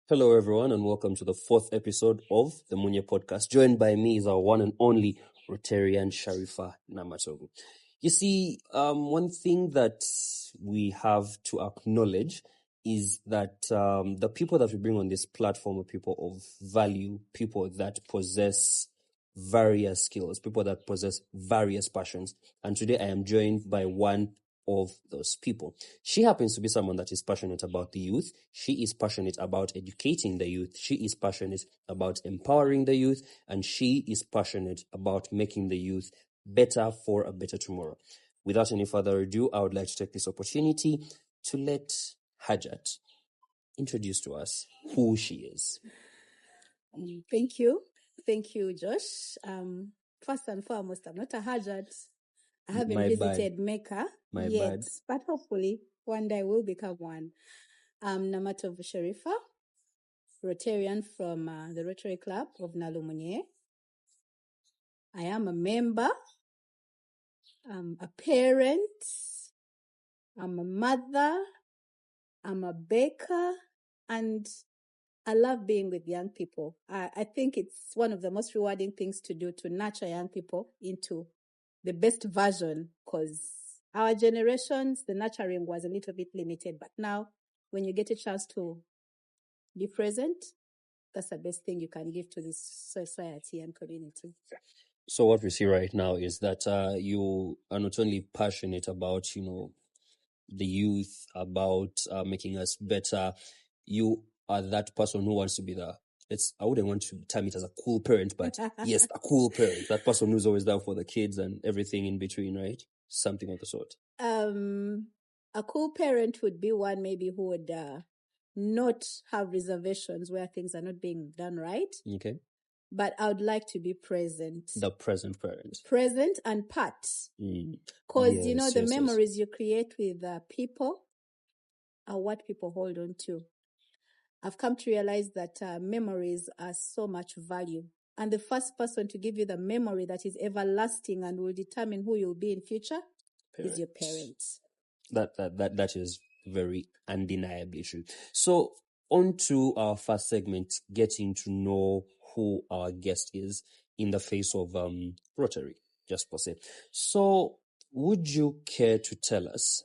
Hello, everyone, and welcome to the fourth episode of the Munye Podcast. Joined by me is our one and only Rotarian Sherifah Namatovu. You see, one thing that we have to acknowledge is that the people that we bring on this platform are people of value, people that possess various skills, people that possess various passions. And today I am joined by one of those people. She happens to be someone that is passionate about the youth. She is passionate about educating the youth. She is passionate about empowering the youth, and she is passionate about making the youth better for a better tomorrow. Without any further ado, I would like to take this opportunity to let Hajat introduce to us who she is. Thank you, Josh. First and foremost, I'm not a Hajat. I haven't visited Mecca yet, but hopefully one day I will become one. I'm Namatovu Sherifah, Rotarian from the Rotary Club of Nalumunye. I am a member, I'm a parent, I'm a mother, I'm a baker, and I love being with young people. I think it's one of the most rewarding things to do, to nurture young people into the best version, because our generations, the nurturing was a little bit limited. But now, when you get a chance to be present, that's the best thing you can give to this society and community. So what we see right now is that you are not only passionate about, the youth, about making us better. You are that person who wants to be I wouldn't want to term it as a cool parent, but yes, a cool parent. That person who's always down for the kids and everything in between, right? Something of the sort. A cool parent would be one maybe who would not have reservations where things are not being done right. Okay. But I would like to be present. The present parent. Present and part. Because, the memories you create with people are what people hold on to. I've come to realize that memories are so much value. And the first person to give you the memory that is everlasting and will determine who you'll be in future is your parents. That is very undeniably true. So on to our first segment, getting to know who our guest is in the face of Rotary, just per se. So would you care to tell us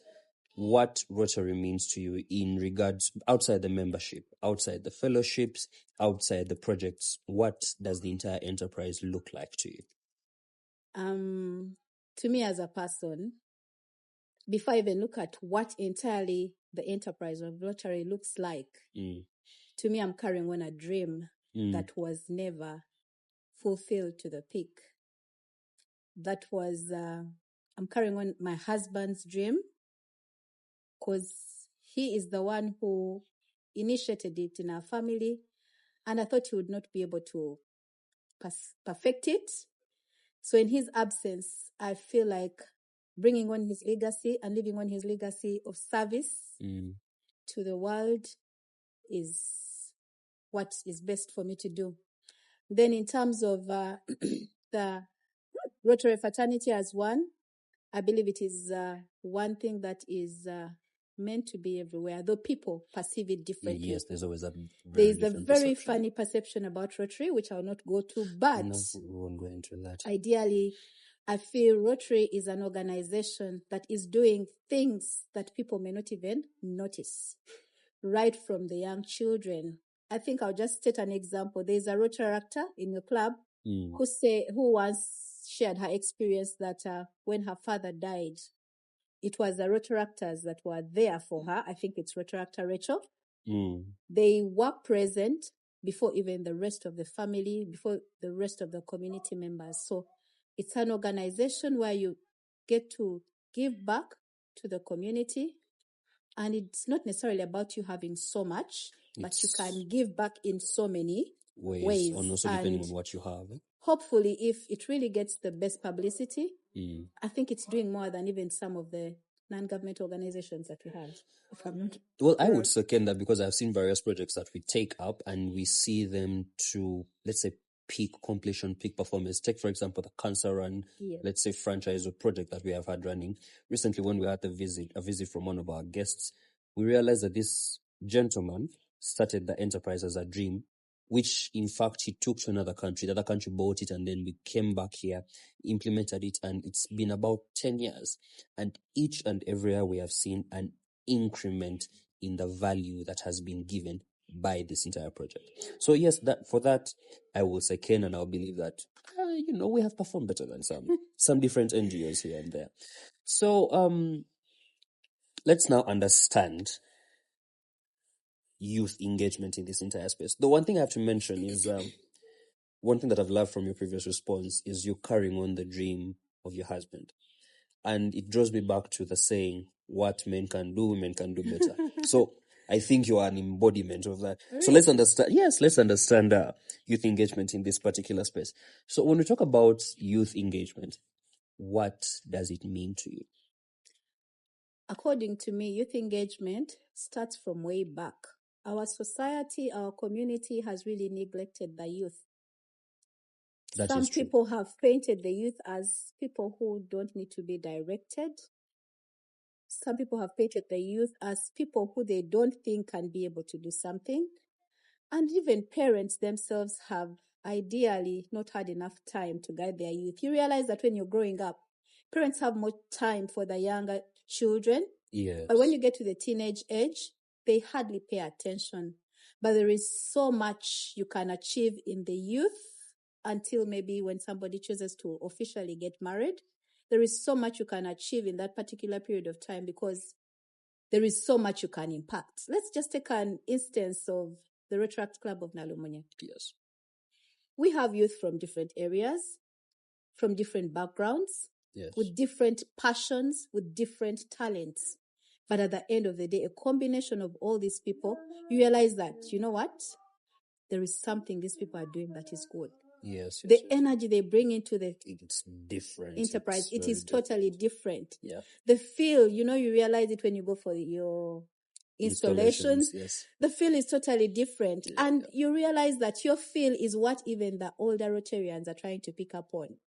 what Rotary means to you in regards, outside the membership, outside the fellowships, outside the projects? What does the entire enterprise look like to you? To me as a person, before I even look at what entirely the enterprise of Rotary looks like, to me I'm carrying on a dream that was never fulfilled to the peak. That was, I'm carrying on my husband's dream, because he is the one who initiated it in our family, and I thought he would not be able to perfect it. So in his absence, I feel like bringing on his legacy and living on his legacy of service to the world is what is best for me to do. Then in terms of the Rotary fraternity as one, I believe it is one thing that is meant to be everywhere, though people perceive it differently. Yes, there's always a very funny perception about Rotary, which I will not go to, but no, we won't go into that. Ideally, I feel Rotary is an organization that is doing things that people may not even notice, right from the young children. I think I'll just state an example. There's a Rotary actor in your club who once shared her experience that when her father died, it was the Rotary actors that were there for her. I think it's Rotary actor Rachel. They were present before even the rest of the family, before the rest of the community members. So it's an organization where you get to give back to the community. And it's not necessarily about you having so much, but you can give back in so many ways. And also depending on what you have. Hopefully, if it really gets the best publicity, I think it's doing more than even some of the non-government organizations that we have. Well, I would second that, because I've seen various projects that we take up and we see them to, let's say, peak completion, peak performance. Take, for example, the Cancer Run, let's say, franchise or project that we have had running. Recently, when we had a visit from one of our guests, we realized that this gentleman started the enterprise as a dream, which in fact he took to another country. The other country bought it, and then we came back here, implemented it, and it's been about 10 years. And each and every year we have seen an increment in the value that has been given by this entire project. So yes, for that I will say Ken, and I'll believe that we have performed better than some different NGOs here and there. So let's now understand youth engagement in this entire space. The one thing I have to mention is one thing that I've loved from your previous response is you carrying on the dream of your husband. And it draws me back to the saying, what men can do, women can do better. So I think you are an embodiment of that. Really? So let's understand youth engagement in this particular space. So when we talk about youth engagement, what does it mean to you? According to me, youth engagement starts from way back. Our society, our community has really neglected the youth. Some people have painted the youth as people who don't need to be directed. Some people have painted the youth as people who they don't think can be able to do something. And even parents themselves have ideally not had enough time to guide their youth. You realize that when you're growing up, parents have more time for the younger children. Yes. But when you get to the teenage age, they hardly pay attention. But there is so much you can achieve in the youth until maybe when somebody chooses to officially get married. There is so much you can achieve in that particular period of time because there is so much you can impact. Let's just take an instance of the Rotary Club of Nalumunye. Yes. We have youth from different areas, from different backgrounds, yes, with different passions, with different talents. But at the end of the day, a combination of all these people, you realize that, you know what? There is something these people are doing that is good. Yes. The energy they bring into the it's different enterprise, it is totally different. Yeah. The feel, you realize it when you go for your installations. Yes. The feel is totally different. Yeah, and you realize that your feel is what even the older Rotarians are trying to pick up on.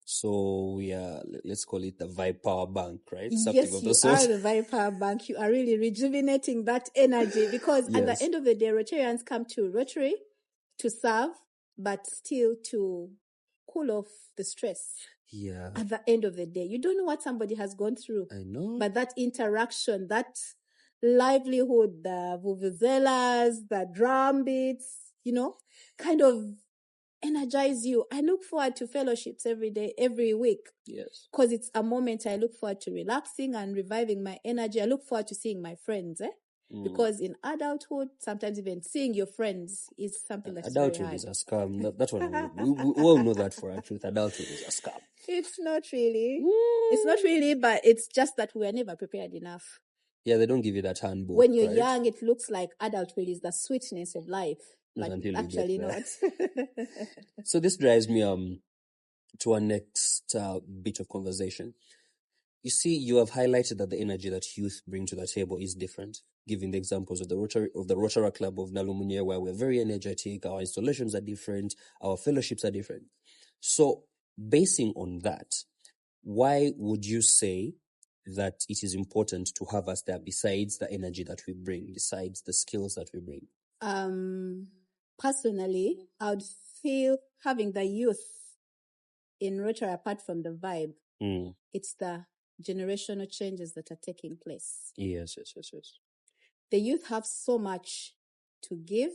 So we are, let's call it the vibe power bank, right? Something yes, you are the vibe power bank. You are really rejuvenating that energy because yes, at the end of the day, Rotarians come to Rotary to serve, but still to cool off the stress. Yeah. At the end of the day, you don't know what somebody has gone through. I know. But that interaction, that livelihood, the vuvuzelas, the drum beats, kind of energize you. I look forward to fellowships every day, every week. Yes. Because it's a moment I look forward to relaxing and reviving my energy. I look forward to seeing my friends, Because in adulthood, sometimes even seeing your friends is something that's very hard. Adulthood is a scam. That one, we all know that for our truth. Adulthood is a scam. It's not really. It's not really, but it's just that we are never prepared enough. Yeah, they don't give you that handbook. When you're young, it looks like adulthood is the sweetness of life. But actually not. So this drives me to our next bit of conversation. You see, you have highlighted that the energy that youth bring to the table is different, giving the examples of the Rotary Club of Nalumunye, where we're very energetic, our installations are different, our fellowships are different. So, basing on that, why would you say that it is important to have us there besides the energy that we bring, besides the skills that we bring? Personally, I would feel having the youth in Rotary, apart from the vibe, it's the generational changes that are taking place. Yes. The youth have so much to give.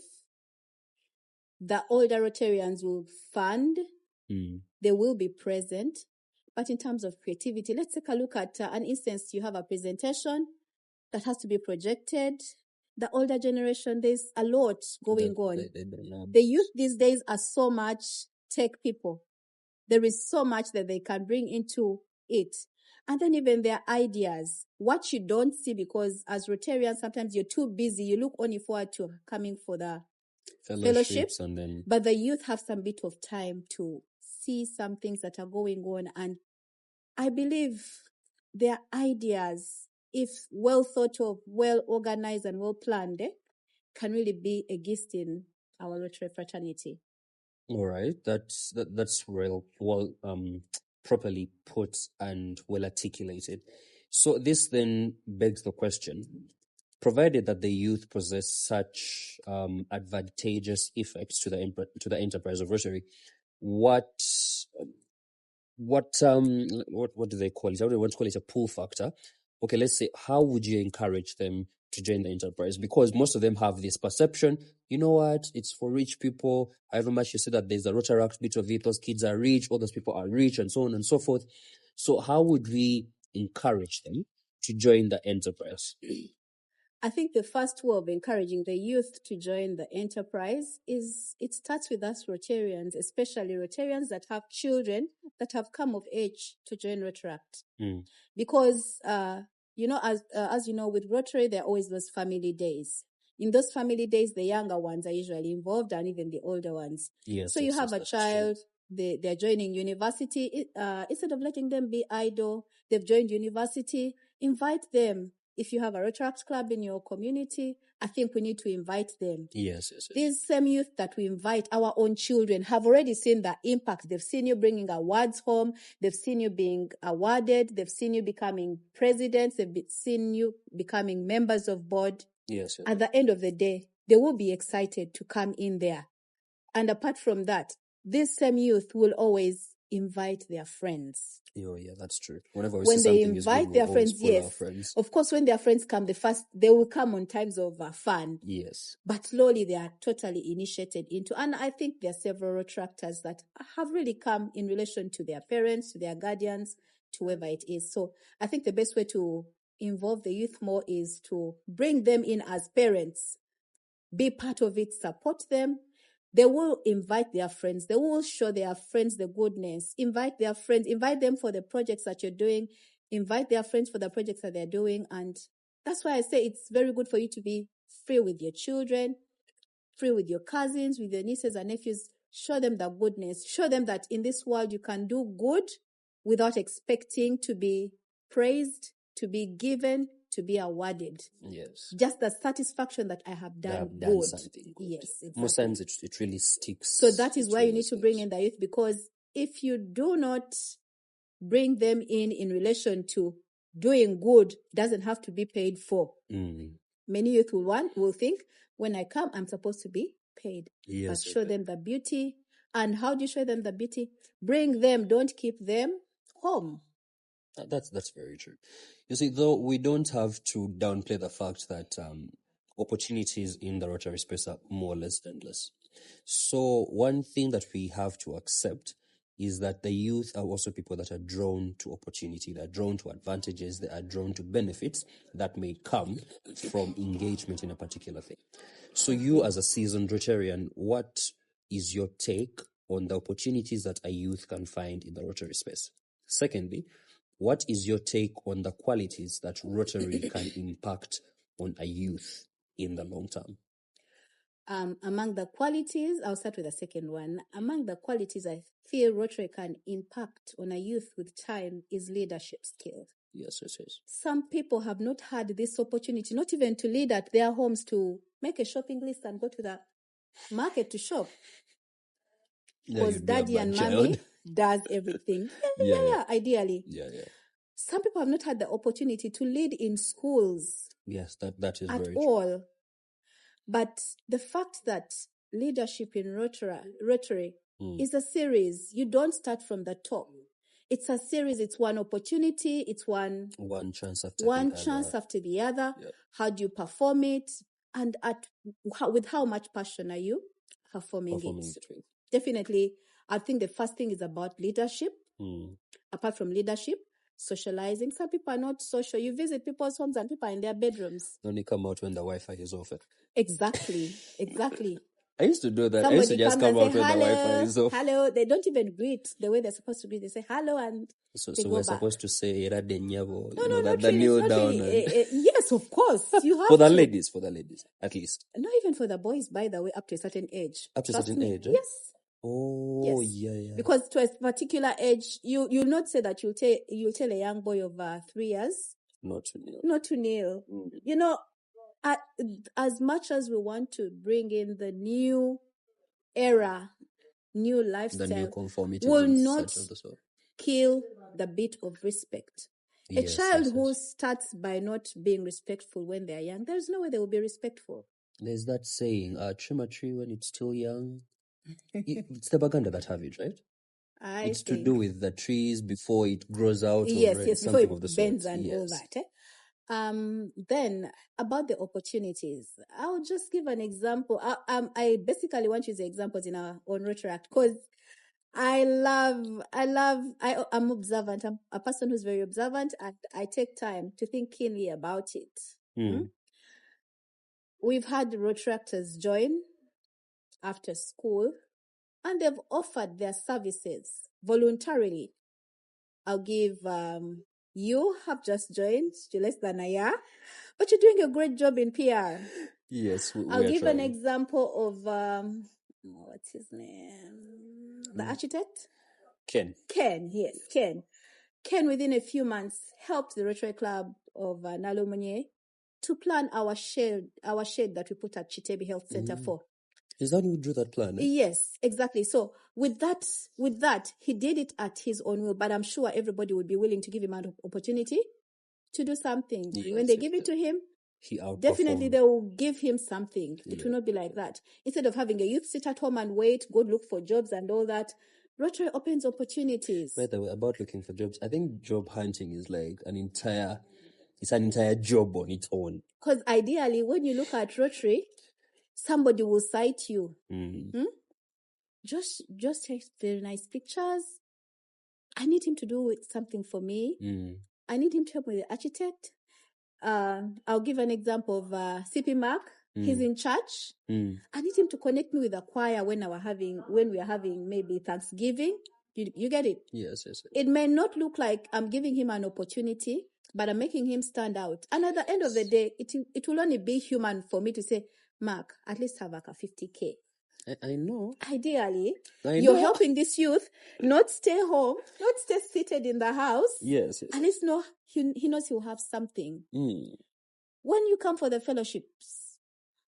The older Rotarians will fund. They will be present. But in terms of creativity, let's take a look at an instance. You have a presentation that has to be projected. The older generation, there's a lot going on. The youth these days are so much tech people. There is so much that they can bring into it. And then even their ideas, what you don't see, because as Rotarians, sometimes you're too busy. You look only forward to coming for the fellowship. But the youth have some bit of time to see some things that are going on. And I believe their ideas, if well thought of, well organized and well planned, can really be a gift in our Rotary fraternity. All right, that's well properly put and well articulated. So this then begs the question: provided that the youth possess such advantageous effects to the enterprise of Rotary, what do they call it? I don't want to call it a pull factor. Okay, let's say, how would you encourage them to join the enterprise? Because most of them have this perception, you know what, it's for rich people. However much you say that there's a Rotaract bit of it, those kids are rich, all those people are rich, and so on and so forth. So how would we encourage them to join the enterprise? I think the first way of encouraging the youth to join the enterprise is it starts with us Rotarians, especially Rotarians that have children that have come of age to join Rotaract. Because, as you know, with Rotary, there are always those family days. In those family days, the younger ones are usually involved and even the older ones. Yes, so you have a child, they're joining university. Instead of letting them be idle, they've joined university, invite them. If you have a Rotaract club in your community, I think we need to invite them. Yes. These same youth that we invite, our own children, have already seen the impact. They've seen you bringing awards home. They've seen you being awarded. They've seen you becoming presidents. They've seen you becoming members of board. Yes. At the end of the day, they will be excited to come in there. And apart from that, this same youth will always invite their friends. Oh, yeah, that's true. When they invite their friends, yes. Of course, when their friends come, they will come on times of fun. Yes. But slowly they are totally initiated into, and I think there are several Rotaractors that have really come in relation to their parents, to their guardians, to whoever it is. So I think the best way to involve the youth more is to bring them in as parents, be part of it, support them. They will invite their friends. They will show their friends the goodness. Invite their friends. Invite them for the projects that you're doing. Invite their friends for the projects that they're doing. And that's why I say it's very good for you to be free with your children, free with your cousins, with your nieces and nephews. Show them the goodness. Show them that in this world you can do good without expecting to be praised, to be given, to be awarded. Yes. Just the satisfaction that I have done good. Something good. Yes, exactly. Most times it really sticks. So that is why you need to bring in the youth, because if you do not bring them in relation to doing good, doesn't have to be paid for. Many youth will think, when I come, I'm supposed to be paid. Yes. But show them the beauty. And how do you show them the beauty? Bring them, don't keep them home. That's very true. You see, though, we don't have to downplay the fact that opportunities in the Rotary space are more or less endless. So one thing that we have to accept is that the youth are also people that are drawn to opportunity, they're drawn to advantages, they are drawn to benefits that may come from engagement in a particular thing. So you, as a seasoned Rotarian, what is your take on the opportunities that a youth can find in the Rotary space? Secondly, what is your take on the qualities that Rotary can impact on a youth in the long term? Among the qualities, I'll start with the second one. Among the qualities I feel Rotary can impact on a youth with time is leadership skills. Yes. Some people have not had this opportunity, not even to lead at their homes, to make a shopping list and go to the market to shop. Because daddy and mommy does everything. Yeah, ideally. Yeah. Some people have not had the opportunity to lead in schools. Yes, that is at very all. true. But the fact that leadership in Rotary is a series. You don't start from the top. It's a series. It's one opportunity. It's one chance after the other. Yep. How do you perform it? And with how much passion are you performing it? Definitely, I think the first thing is about leadership. Apart from leadership, socializing. Some people are not social. You visit people's homes and people are in their bedrooms. Only come out when the Wi-Fi is off. Exactly. I used to do that. I used to just come out when the Wi-Fi is off. Hello. They don't even greet the way they're supposed to greet. They say hello and so they go we're back. Supposed to say no, not the really, kneel not down. Really. Yes, of course. You have for the ladies, at least. Not even for the boys, by the way, up to a certain age. Up to a certain age? Yes. Oh, yes. Yeah. Because to a particular age, you'll not say that you'll tell a young boy of 3 years not to kneel. Not to kneel. You know, as much as we want to bring in the new era, new lifestyle, the new conformity will not kill the bit of respect. A child who starts by not being respectful when they're young, there's no way they will be respectful. There's that saying, trim a tree when it's still young. It's the Baganda that have it, right? It's to do with the trees before it grows out. Yes, before it bends and all that. Then about the opportunities, I'll just give an example. I basically want to use the examples in our own Rotary because I'm observant. I'm a person who's very observant, and I take time to think keenly about it. We've had Rotaractors join after school, and they've offered their services voluntarily. I'll give you have just joined, you're less than a year, but you're doing a great job in PR. Yes, I'll give an example of what's his name? The architect? Ken. Yes, Ken. Ken, within a few months, helped the Rotary Club of Nalumunye to plan our shed that we put at Chitebi Health Center for. Is that who drew that plan? Yes, exactly. So with that, he did it at his own will, but I'm sure everybody would be willing to give him an opportunity to do something. When they give it to him, definitely they will give him something. It will not be like that. Instead of having a youth sit at home and wait, go look for jobs and all that, Rotary opens opportunities. By the way, about looking for jobs, I think job hunting is like an entire job on its own. Because ideally, when you look at Rotary, somebody will cite you. Just take very nice pictures. I need him to do something for me. I need him to help with the architect. I'll give an example of CP Mark. He's in church. I need him to connect me with the choir when we are having maybe Thanksgiving. You get it? Yes. It may not look like I'm giving him an opportunity, but I'm making him stand out. And at the end of the day, it will only be human for me to say, Mark, at least have like a 50K. I know. Ideally, you're helping this youth not stay home, not stay seated in the house. Yes. At least he knows he'll have something. When you come for the fellowships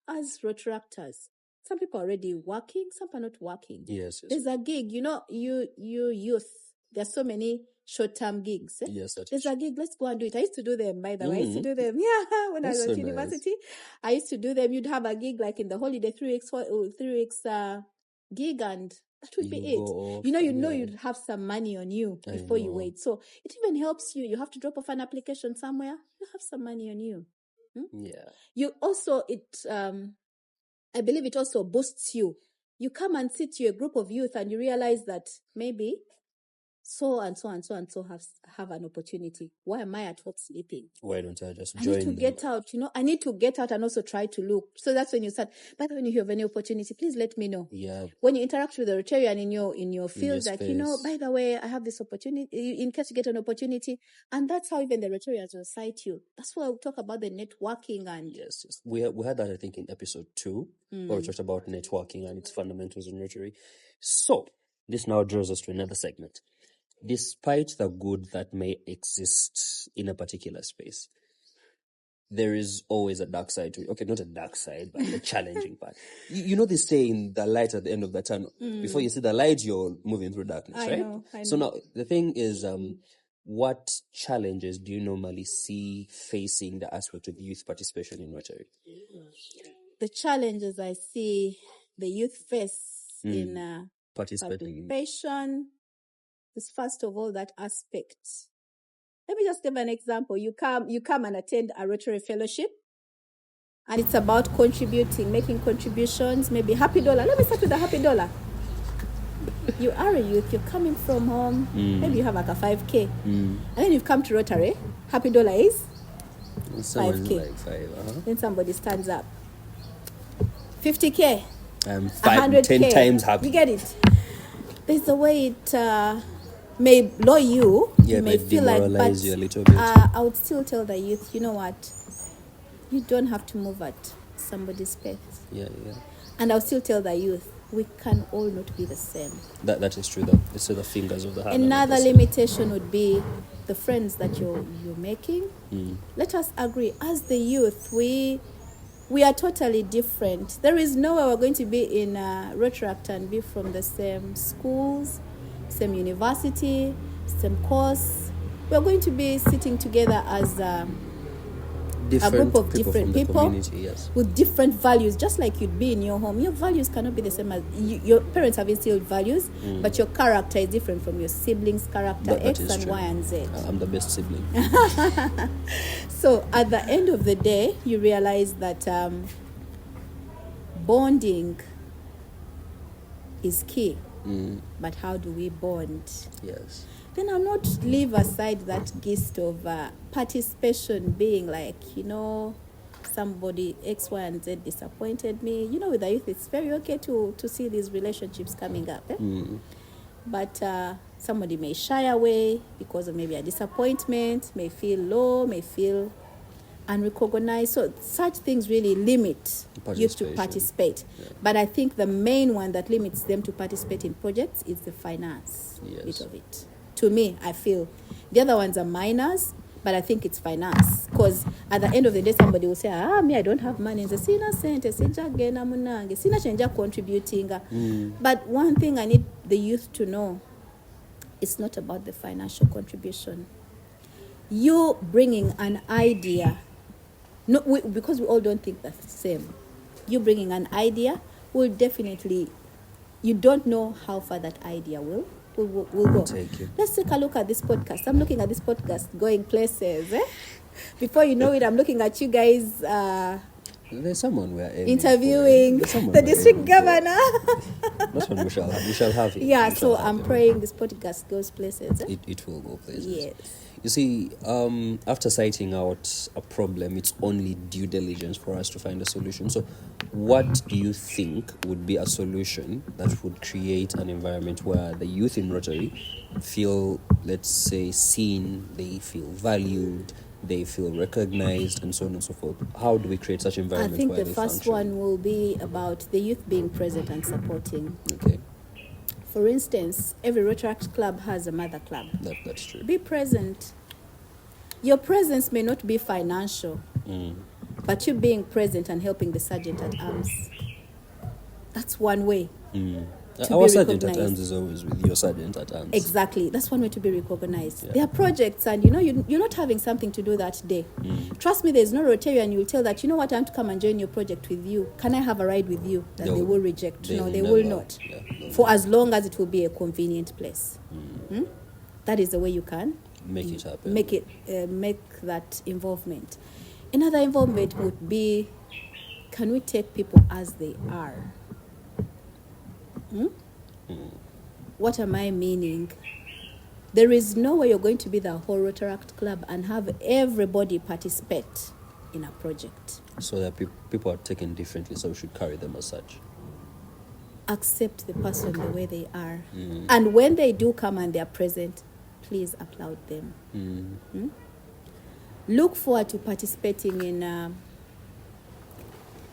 as Rotaractors, some people are already working, some are not working. Yes. There's a gig, you youth. There's so many short-term gigs. Yes, there's a gig. Let's go and do it. I used to do them, by the way. I used to do them. When I was at university, I used to do them. You'd have a gig like in the holiday, 3 weeks gig, and that would be it. You'd have some money on you before you wait. So it even helps you. You have to drop off an application somewhere. You have some money on you. Yeah. You also I believe it also boosts you. You come and sit to a group of youth, and you realize that maybe so and so and so and so have an opportunity. Why am I at home sleeping? Why don't I just join? I need to get out, I need to get out and also try to look. So that's when you start. But when you have any opportunity, please let me know. Yeah. When you interact with the Rotarian in your field, like, by the way, I have this opportunity, in case you get an opportunity. And that's how even the Rotarians will cite you. That's why we talk about the networking and... Yes. We had that, I think, in episode 2, where we talked about networking and its fundamentals in Rotary. So, this now draws us to another segment. Despite the good that may exist in a particular space, there is always a dark side to it. Okay, not a dark side, but a challenging part. You know this saying, the light at the end of the tunnel. Before you see the light, you're moving through darkness, right? I know. So now, the thing is, what challenges do you normally see facing the aspect of youth participation in Rotary? The challenges I see the youth face in participation is, first of all, that aspect. Let me just give an example. You come and attend a Rotary fellowship, and it's about contributing, making contributions, maybe $100. Let me start with the $100. You are a youth, you're coming from home, maybe you have like a 5K. And then you've come to Rotary, $100 is 5K. Like Then somebody stands up. 50K. I'm 10 times happy. You get it? There's a way it may blow you. Yeah, you may feel like, but you a little bit. I would still tell the youth, you know what? You don't have to move at somebody's pace. Yeah. And I'll still tell the youth, we can all not be the same. That is true, though. It's the fingers of the hand. Another limitation would be the friends that you're making. Let us agree, as the youth, we are totally different. There is no way we're going to be in Rotaract and be from the same schools, same university, same course. we're going to be sitting together as a group of different people yes, with different values, just like you'd be in your home. Your values cannot be the same as your parents have instilled values, but your character is different from your siblings' character, X and true. Y and Z. I'm the best sibling. So at the end of the day, you realize that bonding is key. But how do we bond? Yes. Then I'll not leave aside that gist of participation being like, somebody X, Y, and Z disappointed me. With the youth, it's very okay to see these relationships coming up. But somebody may shy away because of maybe a disappointment, may feel low, may feel unrecognized. So such things really limit youth to participate. Yeah. But I think the main one that limits them to participate in projects is the finance bit of it. To me, I feel the other ones are minors, but I think it's finance. Because at the end of the day, somebody will say, me, I don't have money. Sina sente, sijagena munange, sina chenja contributing. But one thing I need the youth to know, it's not about the financial contribution. You bringing an idea, because we all don't think that's the same. You bringing an idea will definitely, you don't know how far that idea will go. Let's take a look at this podcast. I'm looking at this podcast going places. Before you know it, I'm looking at you guys. There's someone we are interviewing the district governor. That's what we shall have it. Yeah, so I'm praying this podcast goes places. It will go places. Yes. You see, after citing out a problem, it's only due diligence for us to find a solution. So what do you think would be a solution that would create an environment where the youth in Rotary feel, let's say, seen, they feel valued, they feel recognized, and so on and so forth? How do we create such environment? I think the first one will be about the youth being present and supporting. Okay. For instance, every Rotary Club has a mother club. That's true. Be present. Your presence may not be financial, but you being present and helping the sergeant at arms. That's one way. Our sergeant at arms is always with your sergeant at arms. Exactly. That's one way to be recognized. Yeah. There are projects and, you're not having something to do that day. Trust me, there's no Rotarian you'll tell that, I want to come and join your project with you. Can I have a ride with you? That they will reject. No, they will not. Yeah, for as long as it will be a convenient place. That is the way you can make it happen. Make that involvement. Another involvement would be, can we take people as they are? What am I meaning? There is no way you're going to be the whole Rotary Club and have everybody participate in a project. So that people are taken differently, so we should carry them as such. Accept the person the way they are. And when they do come and they are present, please applaud them. Look forward to participating in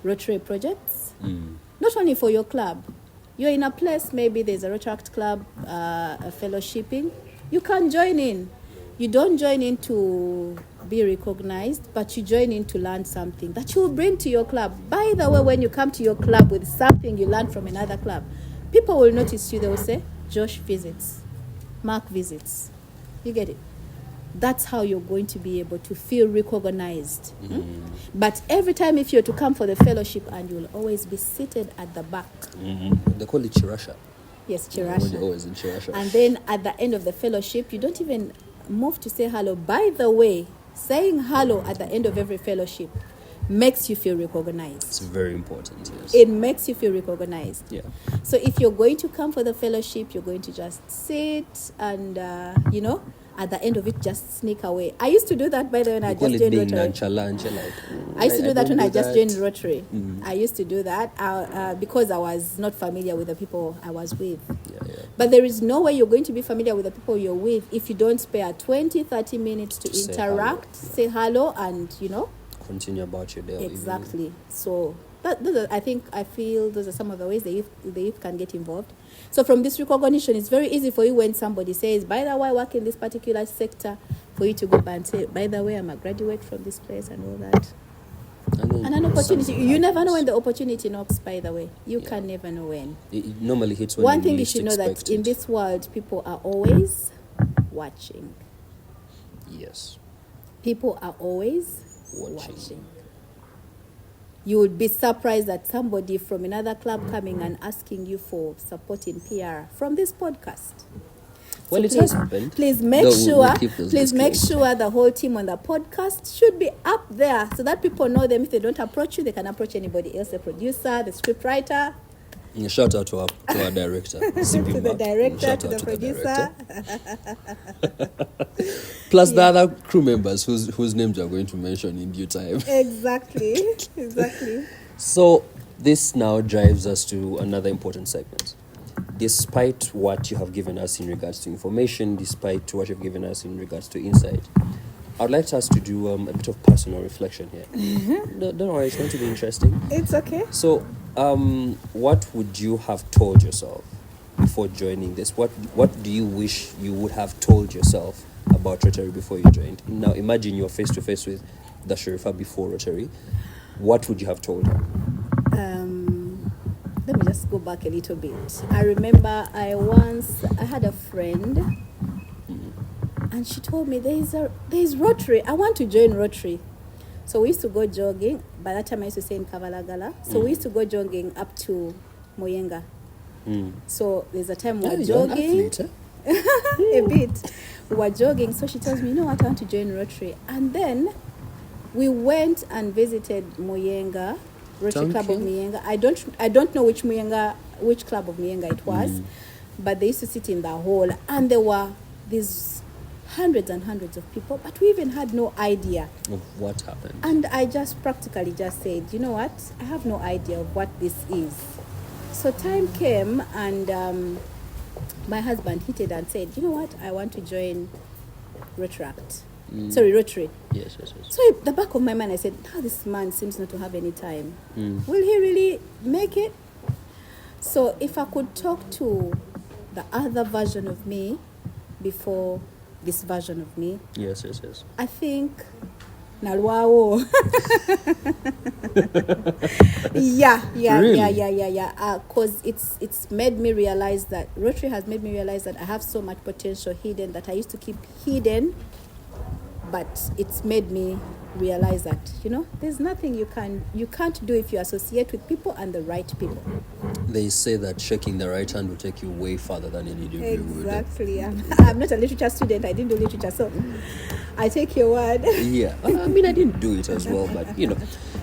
Rotary projects. Not only for your club. You're in a place, maybe there's a Rotary Club, a fellowshipping. You can join in. You don't join in to be recognized, but you join in to learn something that you will bring to your club. By the way, when you come to your club with something you learn from another club, people will notice you. They will say, Josh visits, Mark visits. You get it? That's how you're going to be able to feel recognized. But every time if you're to come for the fellowship, and you'll always be seated at the back. They call it Chirasha. Yes, Chirasha. Always in Chirasha. And then at the end of the fellowship, you don't even move to say hello. By the way, saying hello at the end of every fellowship makes you feel recognized. It's very important, yes. It makes you feel recognized. Yeah. So if you're going to come for the fellowship, you're going to just sit and, at the end of it, just sneak away. I used to do that, by the way, when I just joined Rotary. I used to do that when I just joined Rotary. I used to do that because I was not familiar with the people I was with. Yeah. But there is no way you're going to be familiar with the people you're with if you don't spare 20, 30 minutes to interact, say hello, and, continue about your day. Exactly. So I feel those are some of the ways the youth can get involved. So from this recognition, it's very easy for you when somebody says, by the way, I work in this particular sector, for you to go back and say, by the way, I'm a graduate from this place and all that. And an opportunity. You never know when the opportunity knocks, by the way. You can never know when. It normally hits when one thing you should know that in this world, people are always watching. Yes. People are always watching. You would be surprised at somebody from another club coming and asking you for support in PR from this podcast. Well, so it has happened. Please make make sure the whole team on the podcast should be up there so that people know them. If they don't approach you, they can approach anybody else, the producer, the scriptwriter. Shout out to our director. To the director, to the producer. Plus the other crew members whose names we are going to mention in due time. Exactly. So this now drives us to another important segment. Despite what you have given us in regards to information, despite what you've given us in regards to insight, I'd like us to do a bit of personal reflection here. Don't worry, it's going to be interesting. It's okay. So, what would you have told yourself before joining this? What do you wish you would have told yourself about Rotary before you joined? Now, imagine you're face to face with the Sherifah before Rotary. What would you have told her? Let me just go back a little bit. I remember I had a friend, and she told me there's Rotary. I want to join Rotary. So we used to go jogging. By that time I used to stay in Kavalagala. So we used to go jogging up to Moyenga. So there's a time we were jogging. A bit. We were jogging. So she tells me, you know what, I want to join Rotary. And then we went and visited Moyenga, Rotary Club of Moyenga. I don't know which club of Moyenga it was, but they used to sit in the hall, and there were these hundreds and hundreds of people, but we even had no idea of what happened. And I just practically said, you know what, I have no idea of what this is. So time came, and my husband hit it and said, you know what, I want to join Rotary. Yes. So in the back of my mind, I said, this man seems not to have any time. Will he really make it? So if I could talk to the other version of me before this version of me. Yes. I think Nalwao. Yeah. Because it's made me realize that Rotary has made me realize that I have so much potential hidden that I used to keep hidden. But it's made me realize that, there's nothing you can't do if you associate with people and the right people. They say that shaking the right hand will take you way farther than any degree would. Exactly. I'm not a literature student. I didn't do literature, so I take your word. Yeah. I didn't do it as well, but,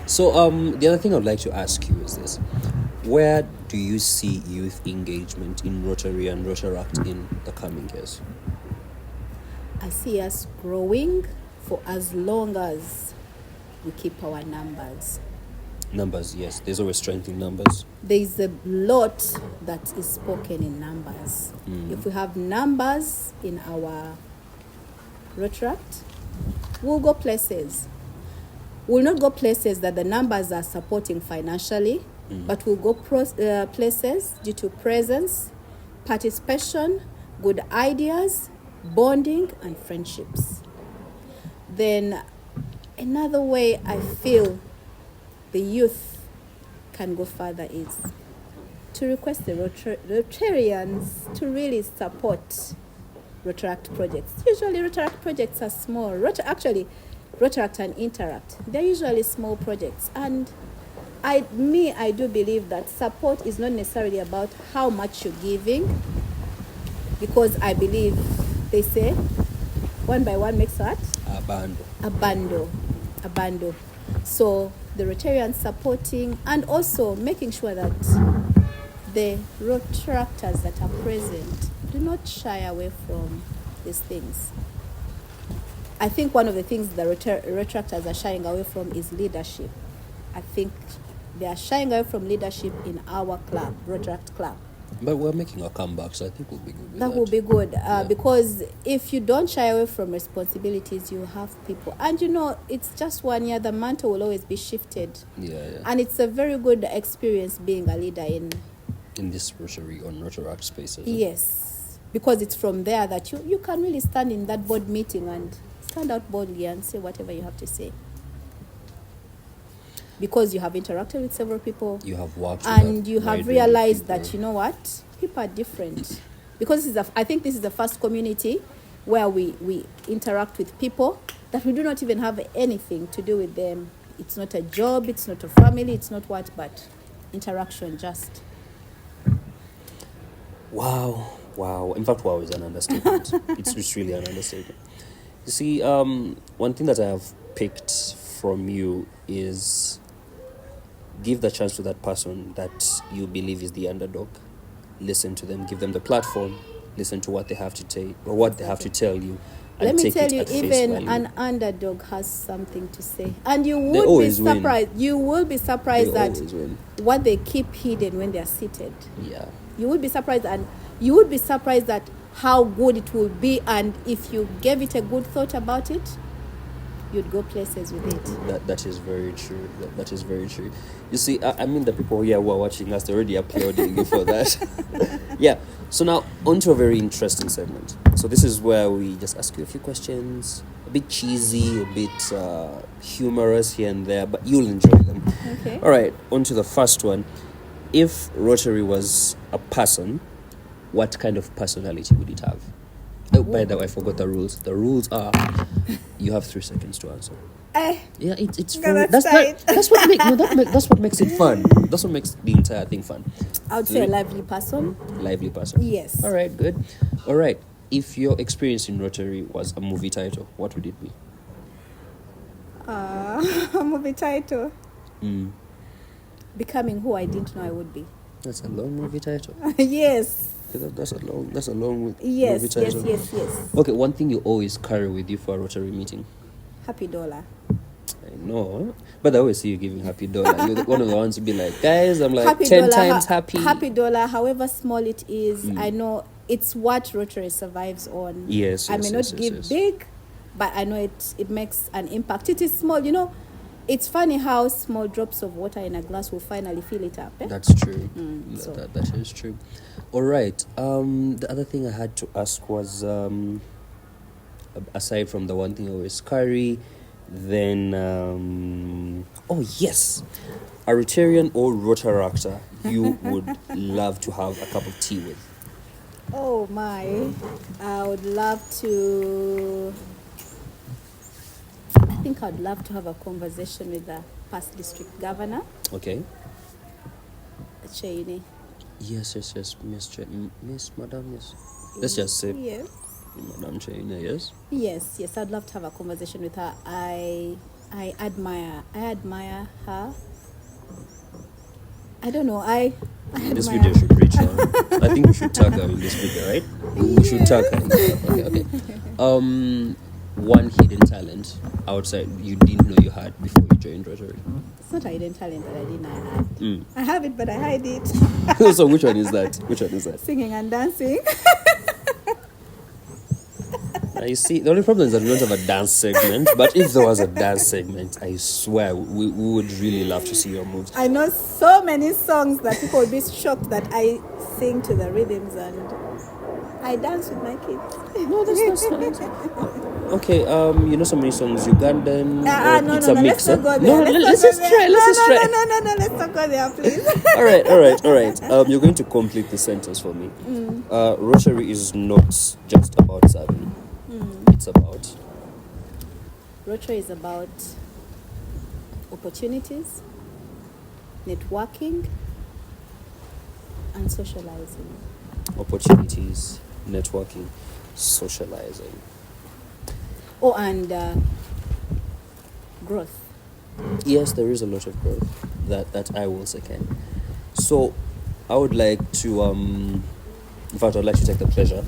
So the other thing I'd like to ask you is this. Where do you see youth engagement in Rotary and Rotaract in the coming years? I see us growing for as long as we keep our numbers. Numbers, yes. There's always strength in numbers. There's a lot that is spoken in numbers. If we have numbers in our Rotaract, we'll go places. We'll not go places that the numbers are supporting financially, but we'll go places due to presence, participation, good ideas, bonding, and friendships. Then another way I feel the youth can go further is to request the Rotarians to really support Rotaract projects. Usually Rotaract projects are small. Rotaract and Interact, they're usually small projects. And I do believe that support is not necessarily about how much you're giving, because I believe they say one by one makes what? A bundle. So the Rotarians supporting and also making sure that the Rotaractors that are present do not shy away from these things. I think one of the things the Rotaractors are shying away from is leadership. I think they are shying away from leadership in our club, Rotaract Club. But we're making a comeback, so I think we'll be good with that. That will be good, because if you don't shy away from responsibilities, you have people. And it's just 1 year, the mantle will always be shifted. Yeah. And it's a very good experience being a leader in this Rotary on Rotaract spaces. Yes, because it's from there that you can really stand in that board meeting and stand out boldly and say whatever you have to say. Because you have interacted with several people. You have worked with and you have realized that, people are different. Because I think this is the first community where we interact with people that we do not even have anything to do with them. It's not a job, it's not a family, it's not what, but interaction just. Wow. In fact, wow is an understatement. It's really an understatement. You see, one thing that I have picked from you is give the chance to that person that you believe is the underdog. Listen to them, give them the platform, listen to what they have to take or what they have to tell you. Let me tell you, even an underdog has something to say, and you would be surprised. You will be surprised at what they keep hidden when they are seated. Yeah, you would be surprised, and you would be surprised at how good it will be, and if you gave it a good thought about it, you'd go places with it. That is very true. That is very true. You see, I mean, the people here who are watching us, they're already applauding you for that. Yeah. So now, on to a very interesting segment. So this is where we just ask you a few questions, a bit cheesy, a bit humorous here and there, but you'll enjoy them. Okay. All right, on to the first one. If Rotary was a person, what kind of personality would it have? Oh, by the way, I forgot the rules. The rules are you have 3 seconds to answer. Yeah, it's fun. That's what makes it fun. That's what makes the entire thing fun. I would say a lively person. Lively person. Yes. All right, good. All right. If your experience in Rotary was a movie title, what would it be? A movie title. Becoming who I didn't know I would be. That's a long movie title. Yes. That's a long movie title. Yes. Okay, one thing you always carry with you for a Rotary meeting. Happy dollar. I know, but I always see you giving happy dollar. You're one of the ones to be like, guys, I'm like happy 10 dollar, times happy. Happy dollar, however small it is, I know it's what Rotary survives on. Yes, I may not give big, but I know it makes an impact. It is small, you know. It's funny how small drops of water in a glass will finally fill it up. That's true. That is true. All right. The other thing I had to ask was, aside from the one thing I always carry, then, oh yes, a Rotarian or Rotaractor you would love to have a cup of tea with. Oh my, I would love to. I think I'd love to have a conversation with the past district governor. Okay. Chaini. Yes, Miss Madam, yes. Let's just say. Yes. Madam Chaini, yes. Yes. I'd love to have a conversation with her. I admire her. I don't know. This video should reach her. I think we should tag her in this video, right? We should tag her. Okay. One hidden talent outside you didn't know you had before you joined Rotary. It's not a hidden talent that I didn't have. I have it, but I hide it. So which one is that? Singing and dancing. You see, the only problem is that we don't have a dance segment. But if there was a dance segment, I swear we would really love to see your moves. I know so many songs that people would be shocked that I sing to the rhythms and I dance with my kids. No, that's nice. Okay, you know so many songs, Ugandan. It's a mix. Let's not go there. Let's just try. No, let's not go there, please. All right. You're going to complete the sentence for me. Rotary is not just about serving. It's about. Rotary is about opportunities, networking, and socializing. Opportunities, networking, socializing. Oh, and growth. Yes, there is a lot of growth that I will second. So I would like to in fact I'd like to take the pleasure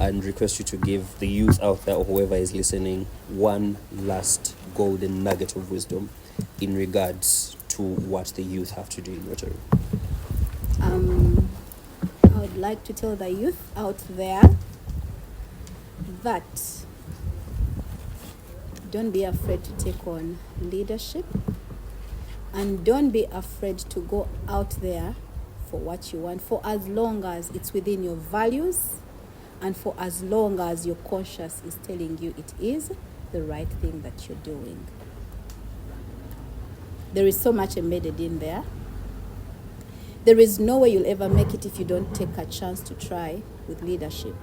and request you to give the youth out there or whoever is listening one last golden nugget of wisdom in regards to what the youth have to do in Rotary. I would like to tell the youth out there that don't be afraid to take on leadership, and don't be afraid to go out there for what you want, for as long as it's within your values and for as long as your conscience is telling you it is the right thing that you're doing. There is so much embedded in there. There is no way you'll ever make it if you don't take a chance to try with leadership.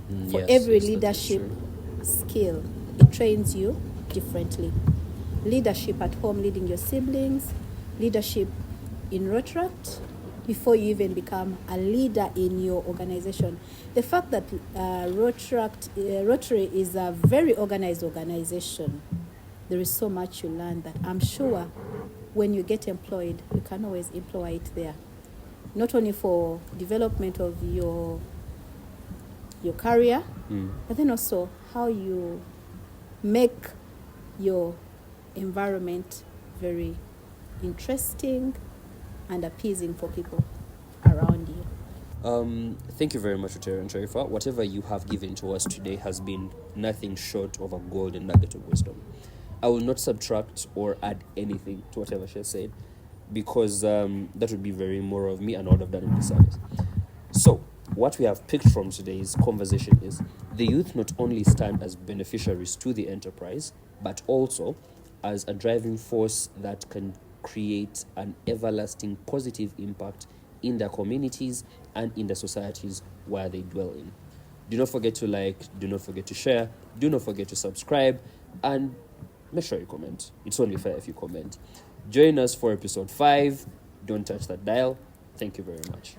For Yes, every yes, that is leadership true. skill, it trains you differently. Leadership at home, leading your siblings, leadership in Rotary, before you even become a leader in your organization. The fact that Rotary is a very organized organization, there is so much you learn that I'm sure when you get employed, you can always employ it there. Not only for development of your career, but then also how you make your environment very interesting and appeasing for people around you. Thank you very much, Rotarian Sherifah. Whatever you have given to us today has been nothing short of a golden nugget of wisdom. I will not subtract or add anything to whatever she has said, because that would be very immoral of me, and I would have done it disservice. So, what we have picked from today's conversation is the youth not only stand as beneficiaries to the enterprise, but also as a driving force that can create an everlasting positive impact in their communities and in the societies where they dwell in. Do not forget to like, do not forget to share, do not forget to subscribe, and make sure you comment. It's only fair if you comment. Join us for episode 5. Don't touch that dial. Thank you very much.